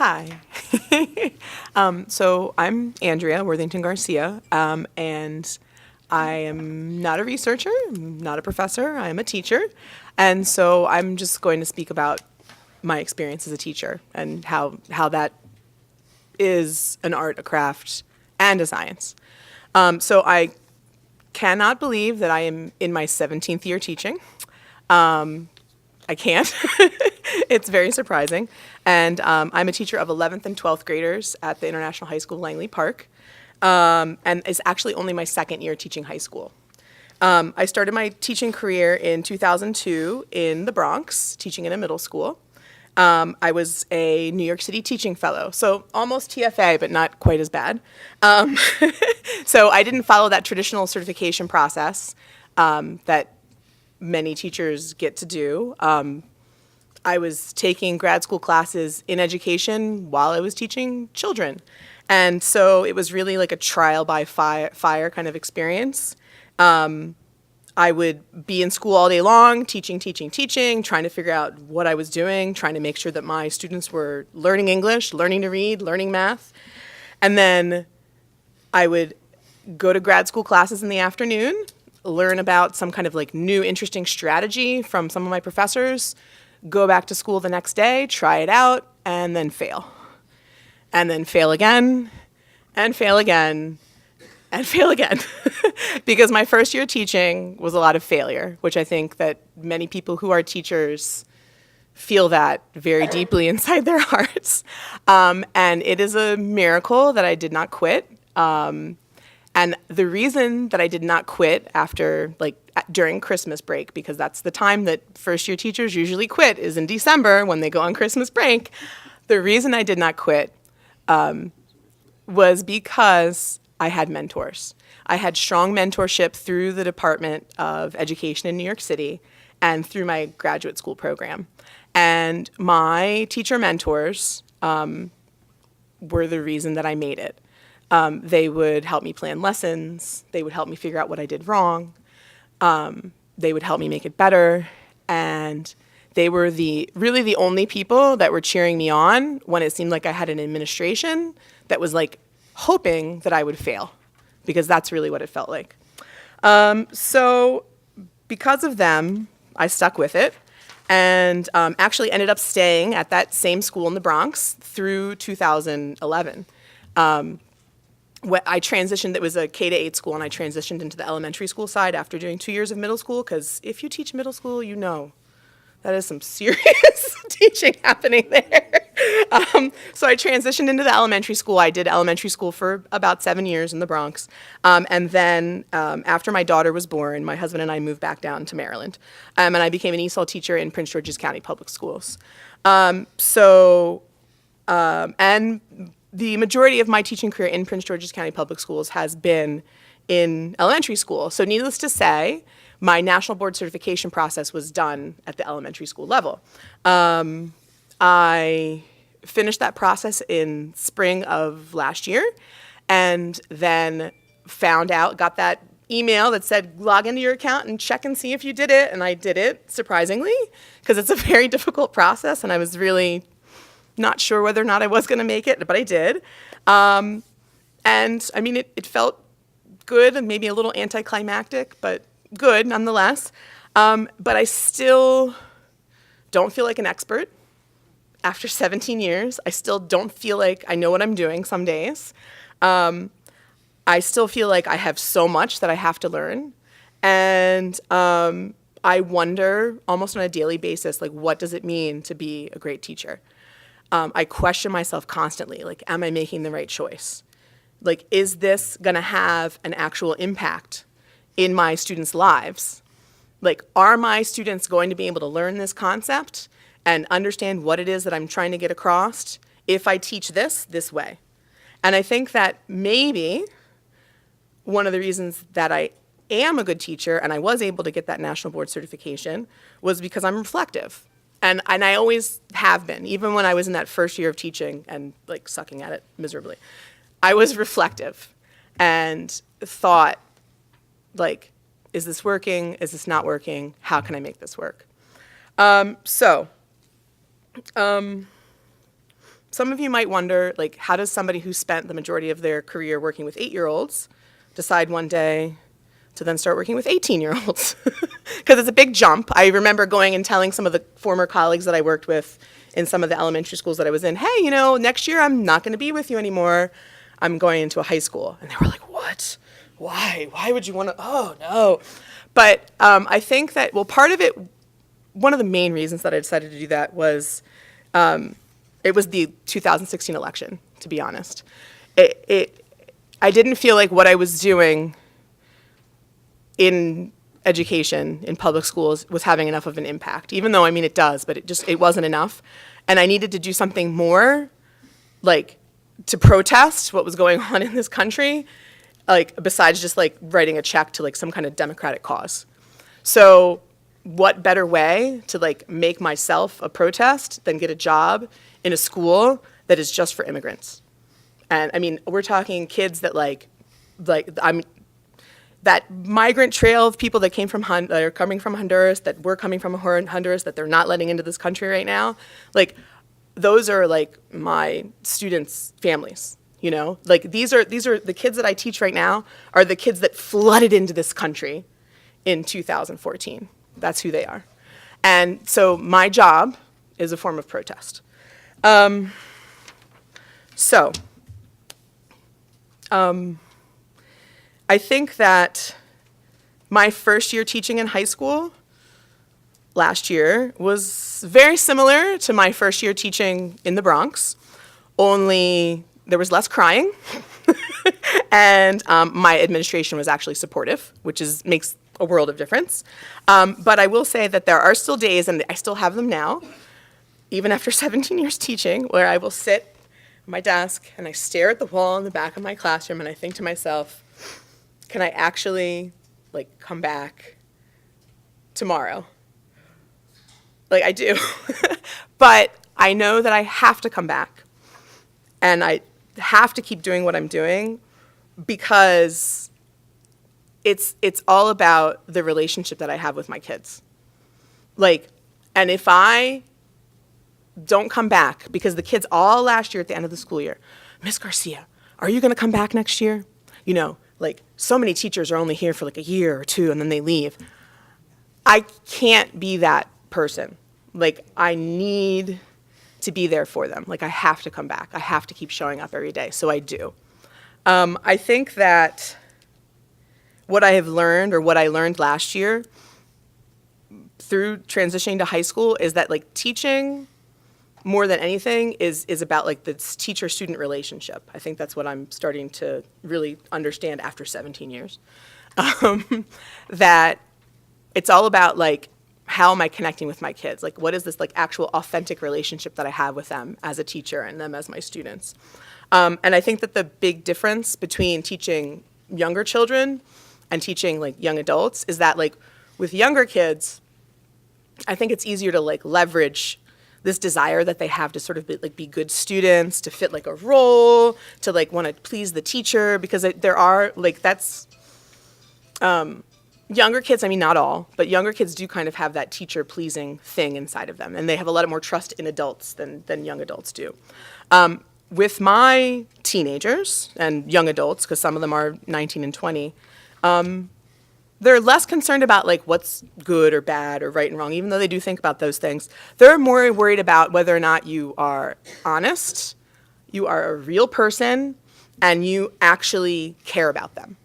Hi. So I'm Andrea, Worthington Garcia, and I am not a researcher, I'm not a professor, I am a teacher. And so I'm just going to speak about my experience as a teacher and how that is an art, a craft, and a science. So I cannot believe that I am in my 17th year teaching. I can't. It's very surprising. And I'm a teacher of 11th and 12th graders at the International High School Langley Park. And it's actually only my second year teaching high school. I started my teaching career in 2002 in the Bronx, teaching in a middle school. I was a New York City teaching fellow, so almost TFA, but not quite as bad. So I didn't follow that traditional certification process that many teachers get to do. I was taking grad school classes in education while I was teaching children. And so it was really like a trial by fire kind of experience. I would be in school all day long, teaching, trying to figure out what I was doing, trying to make sure that my students were learning English, learning to read, learning math. And then I would go to grad school classes in the afternoon, learn about some kind of like new interesting strategy from some of my professors, go back to school the next day, try it out, and then fail. And then fail again, and fail again, and fail again. Because my first year teaching was a lot of failure, which I think that many people who are teachers feel that very deeply inside their hearts. And it is a miracle that I did not quit. And the reason that I did not quit after, during Christmas break, because that's the time that first-year teachers usually quit, is in December when they go on Christmas break. The reason I did not quit was because I had mentors. I had strong mentorship through the Department of Education in New York City and through my graduate school program. And my teacher mentors were the reason that I made it. They would help me plan lessons. They would help me figure out what I did wrong. They would help me make it better. And they were really the only people that were cheering me on when it seemed like I had an administration that was like hoping that I would fail, because that's really what it felt like. So because of them, I stuck with it and actually ended up staying at that same school in the Bronx through 2011. I transitioned, it was a K-8 school, and I transitioned into the elementary school side after doing 2 years of middle school, because if you teach middle school, you know that is some serious teaching happening there. So I transitioned into the elementary school. I did elementary school for about 7 years in the Bronx. And then after my daughter was born, my husband and I moved back down to Maryland. And I became an ESOL teacher in Prince George's County Public Schools. And the majority of my teaching career in Prince George's County Public Schools has been in elementary school. So needless to say, my national board certification process was done at the elementary school level. I finished that process in spring of last year, and then got that email that said, log into your account and check and see if you did it. And I did it, surprisingly, because it's a very difficult process, and I was really not sure whether or not I was going to make it, but I did. And I mean, it felt good and maybe a little anticlimactic, but good nonetheless. But I still don't feel like an expert after 17 years. I still don't feel like I know what I'm doing some days. I still feel like I have so much that I have to learn. And I wonder almost on a daily basis, like, what does it mean to be a great teacher? I question myself constantly, like, am I making the right choice? Like, is this gonna have an actual impact in my students' lives? Like, are my students going to be able to learn this concept and understand what it is that I'm trying to get across if I teach this way? And I think that maybe one of the reasons that I am a good teacher and I was able to get that national board certification was because I'm reflective. And I always have been, even when I was in that first year of teaching and like sucking at it miserably. I was reflective and thought, like, is this working? Is this not working? How can I make this work? some of you might wonder, like, how does somebody who spent the majority of their career working with 8-year-olds decide one day to then start working with 18-year-olds? Because it's a big jump. I remember going and telling some of the former colleagues that I worked with in some of the elementary schools that I was in, hey, you know, next year I'm not going to be with you anymore. I'm going into a high school. And they were like, what? Why? Why would you want to? Oh, no. But I think that, well, part of it, one of the main reasons that I decided to do that was it was the 2016 election, to be honest. I didn't feel like what I was doing in education, in public schools, was having enough of an impact. Even though, I mean, it does, but it wasn't enough. And I needed to do something more, like, to protest what was going on in this country, like, besides just, like, writing a check to, like, some kind of democratic cause. So what better way to, like, make myself a protest than get a job in a school that is just for immigrants? And I mean, we're talking kids that that migrant trail of people that came from that are coming from Honduras, that were coming from Honduras, that they're not letting into this country right now. Like, those are like my students' families. You know, like these are the kids that I teach right now are the kids that flooded into this country in 2014. That's who they are. And so my job is a form of protest. I think that my first year teaching in high school last year was very similar to my first year teaching in the Bronx, only there was less crying, and my administration was actually supportive, which makes a world of difference. But I will say that there are still days, and I still have them now, even after 17 years teaching, where I will sit at my desk and I stare at the wall in the back of my classroom and I think to myself, can I actually, like, come back tomorrow? Like, I do. But I know that I have to come back, and I have to keep doing what I'm doing, because it's all about the relationship that I have with my kids. Like, and if I don't come back, because the kids all last year at the end of the school year, Miss Garcia, are you going to come back next year? You know, like, so many teachers are only here for like a year or two and then they leave. I can't be that person. Like, I need to be there for them. Like, I have to come back. I have to keep showing up every day. So I do. I think that what I have learned, or what I learned last year through transitioning to high school, is that, like, teaching more than anything is about, like, this teacher-student relationship. I think that's what I'm starting to really understand after 17 years. That it's all about, like, how am I connecting with my kids? Like, what is this, like, actual authentic relationship that I have with them as a teacher and them as my students? And I think that the big difference between teaching younger children and teaching, like, young adults is that, like, with younger kids, I think it's easier to, like, leverage this desire that they have to sort of be good students, to fit, like, a role, to, like, want to please the teacher, because there are, like, that's younger kids, I mean, not all, but younger kids do kind of have that teacher-pleasing thing inside of them, and they have a lot more trust in adults than young adults do. With my teenagers and young adults, because some of them are 19 and 20, they're less concerned about, like, what's good or bad or right and wrong, even though they do think about those things. They're more worried about whether or not you are honest, you are a real person, and you actually care about them,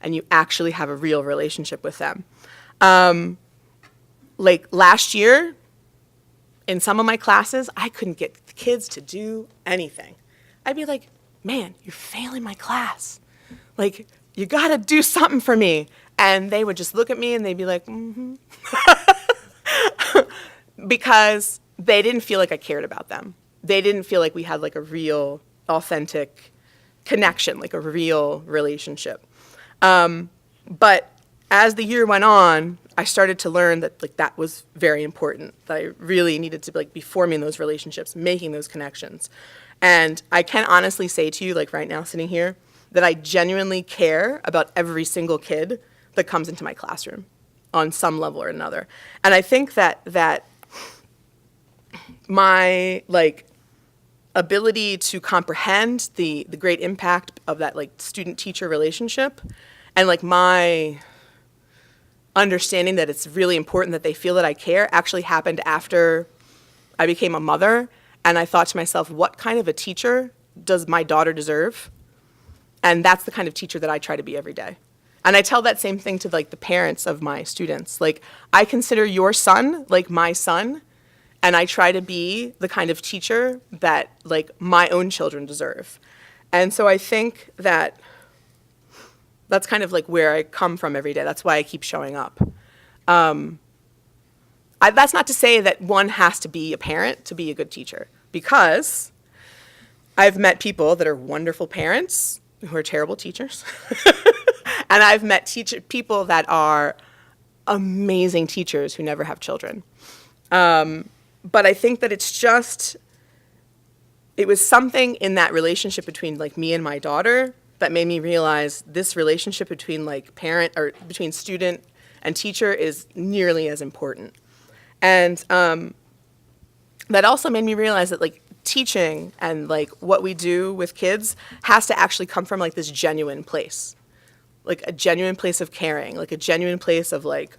and you actually have a real relationship with them. Like, last year, in some of my classes, I couldn't get the kids to do anything. I'd be like, man, you're failing my class. Like, you gotta do something for me. And they would just look at me and they'd be like, mm-hmm. Because they didn't feel like I cared about them. They didn't feel like we had, like, a real, authentic connection, like a real relationship. But as the year went on, I started to learn that, like, that was very important, that I really needed to, like, be forming those relationships, making those connections. And I can honestly say to you, like, right now sitting here, that I genuinely care about every single kid that comes into my classroom on some level or another. And I think that my, like, ability to comprehend the great impact of that like student-teacher relationship, and like my understanding that it's really important that they feel that I care actually happened after I became a mother, and I thought to myself, what kind of a teacher does my daughter deserve? And that's the kind of teacher that I try to be every day. And I tell that same thing to like the parents of my students. Like, I consider your son like my son, and I try to be the kind of teacher that like my own children deserve. And so I think that that's kind of like where I come from every day. That's why I keep showing up. That's not to say that one has to be a parent to be a good teacher, because I've met people that are wonderful parents who are terrible teachers. And I've met people that are amazing teachers who never have children. But I think that it was something in that relationship between like me and my daughter that made me realize this relationship between like between student and teacher is nearly as important. And that also made me realize that like teaching and like what we do with kids has to actually come from like this genuine place, like a genuine place of caring, like a genuine place of like,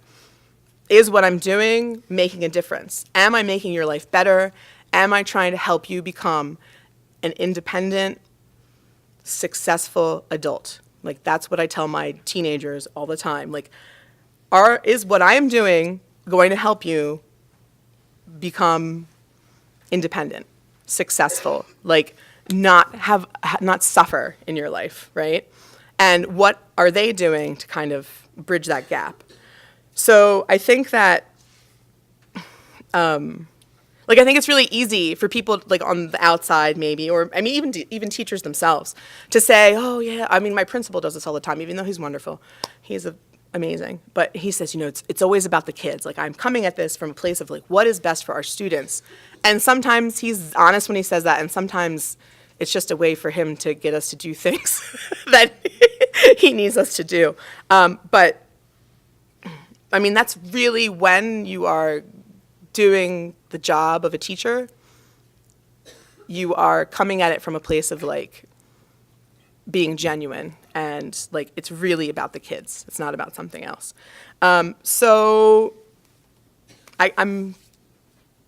is what I'm doing making a difference? Am I making your life better? Am I trying to help you become an independent, successful adult? Like, that's what I tell my teenagers all the time. Like, is what I am doing going to help you become independent, successful, like not suffer in your life, right? And what are they doing to kind of bridge that gap? So I think that, like, I think it's really easy for people like on the outside maybe, or I mean even teachers themselves, to say, oh yeah, I mean my principal does this all the time, even though he's wonderful, he's amazing, but he says, you know, it's always about the kids. Like, I'm coming at this from a place of like, what is best for our students? And sometimes he's honest when he says that, and sometimes it's just a way for him to get us to do things that he needs us to do. But I mean, that's really when you are doing the job of a teacher, you are coming at it from a place of like being genuine, and like it's really about the kids. It's not about something else. So I'm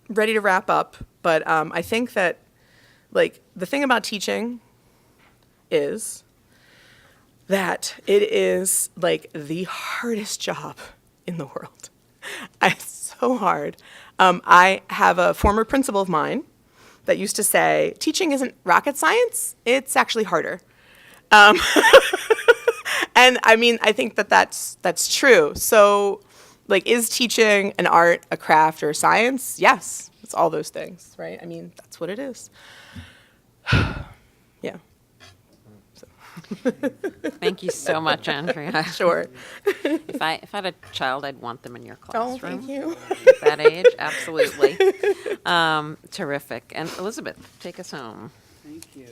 ready to wrap up, but I think that like the thing about teaching is that it is like the hardest job in the world. It's so hard. I have a former principal of mine that used to say, teaching isn't rocket science, it's actually harder. And I mean, I think that that's true. So like, is teaching an art, a craft, or a science? Yes, it's all those things, right? I mean, that's what it is. Yeah. So. Thank you so much, Andrea. Sure. If I had a child, I'd want them in your classroom. Oh, thank you. At that age, absolutely. Terrific. And Elizabeth, take us home. Thank you.